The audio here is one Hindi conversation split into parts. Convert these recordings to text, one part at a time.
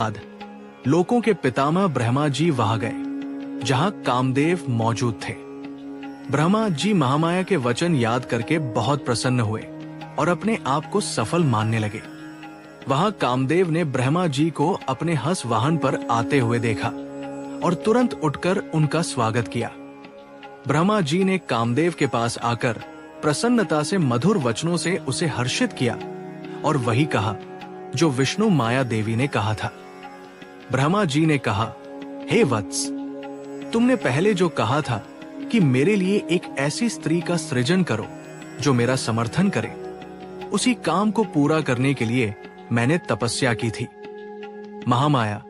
बाद लोकों के पितामह ब्रह्मा जी वहां गए जहां कामदेव मौजूद थे। ब्रह्मा जी महामाया के वचन याद करके बहुत प्रसन्न हुए और अपने आप को सफल मानने लगे। वहां कामदेव ने ब्रह्मा जी को अपने हंस वाहन पर आते हुए देखा और तुरंत उठकर उनका स्वागत किया। ब्रह्मा जी ने कामदेव के पास आकर प्रसन्नता से मधुर वचनों से उसे हर्षित किया और वही कहा जो विष्णु माया देवी ने कहा था। ब्रह्मा जी ने कहा, हे वत्स, तुमने पहले जो कहा था कि मेरे लिए एक ऐसी स्त्री का सृजन करो जो मेरा समर्थन करे, उसी काम को पूरा करने के लिए मैंने तपस्या की थी। महामाया,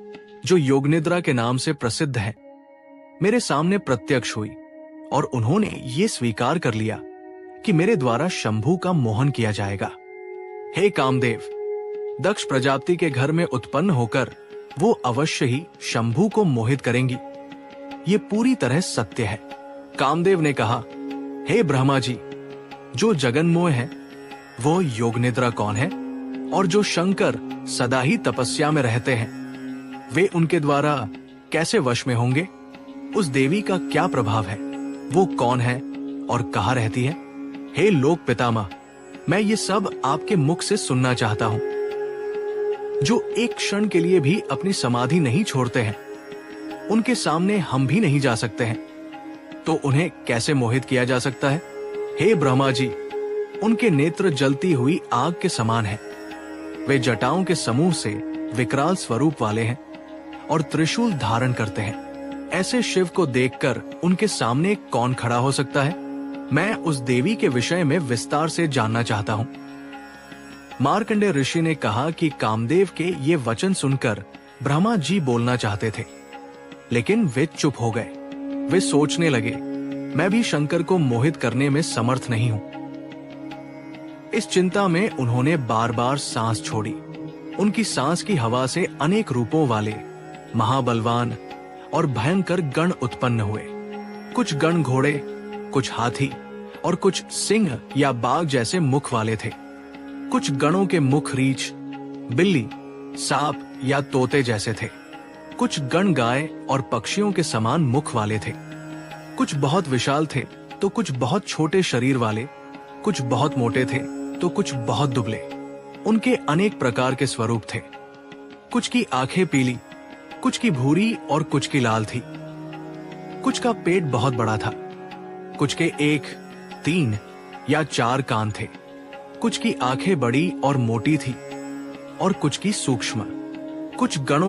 जो योगनिद्रा के नाम से प्रसिद्ध है, मेरे सामने प्रत्यक्ष हुई और उन्होंने ये स्वीकार कर लिया कि मेरे द्वारा शंभू का मोहन किया जाएगा। हे कामदेव, दक्ष प्रजापति के घर में उत्पन्न होकर वो अवश्य ही शंभू को मोहित करेंगी। ये पूरी तरह सत्य है। कामदेव ने कहा, हे ब्रह्मा जी, जो जगन्मोह है वो योगनिद्रा कौन है, और जो शंकर सदा ही तपस्या में रहते हैं वे उनके द्वारा कैसे वश में होंगे? उस देवी का क्या प्रभाव है? वो कौन है और कहाँ रहती है? हे लोक पितामह, मैं ये सब आपके मुख से सुनना चाहता हूं। जो एक क्षण के लिए भी अपनी समाधि नहीं छोड़ते हैं, उनके सामने हम भी नहीं जा सकते हैं, तो उन्हें कैसे मोहित किया जा सकता है? हे ब्रह्मा जी, उनके नेत्र जलती हुई आग के समान हैं। वे जटाओं के समूह से विकराल स्वरूप वाले हैं और त्रिशूल धारण करते हैं। ऐसे शिव को देखकर उनके सामने कौन खड़ा हो सकता है? मैं उस देवी के विषय में विस्तार से जानना चाहता हूं। मार्कंडेय ऋषि ने कहा कि कामदेव के ये वचन सुनकर ब्रह्मा जी बोलना चाहते थे, लेकिन वे चुप हो गए। वे सोचने लगे, मैं भी शंकर को मोहित करने में समर्थ नहीं हूं। इस चिंता में उन्होंने बार बार सांस छोड़ी। उनकी सांस की हवा से अनेक रूपों वाले महाबलवान और भयंकर गण उत्पन्न हुए। कुछ गण घोड़े, कुछ हाथी और कुछ सिंह या बाघ जैसे मुख वाले थे। कुछ गणों के मुख रीछ, बिल्ली, सांप या तोते जैसे थे। कुछ गण गाय और पक्षियों के समान मुख वाले थे। कुछ बहुत विशाल थे तो कुछ बहुत छोटे शरीर वाले, कुछ बहुत मोटे थे तो कुछ बहुत दुबले। उनके अनेक प्रकार के स्वरूप थे। कुछ की आंखें पीली, कुछ की भूरी और कुछ की लाल थी। कुछ का पेट बहुत बड़ा था, कुछ के 1, 3 या 4 कान थे। कुछ की आंखें बड़ी और मोटी थी और कुछ की सूक्ष्म। कुछ गणों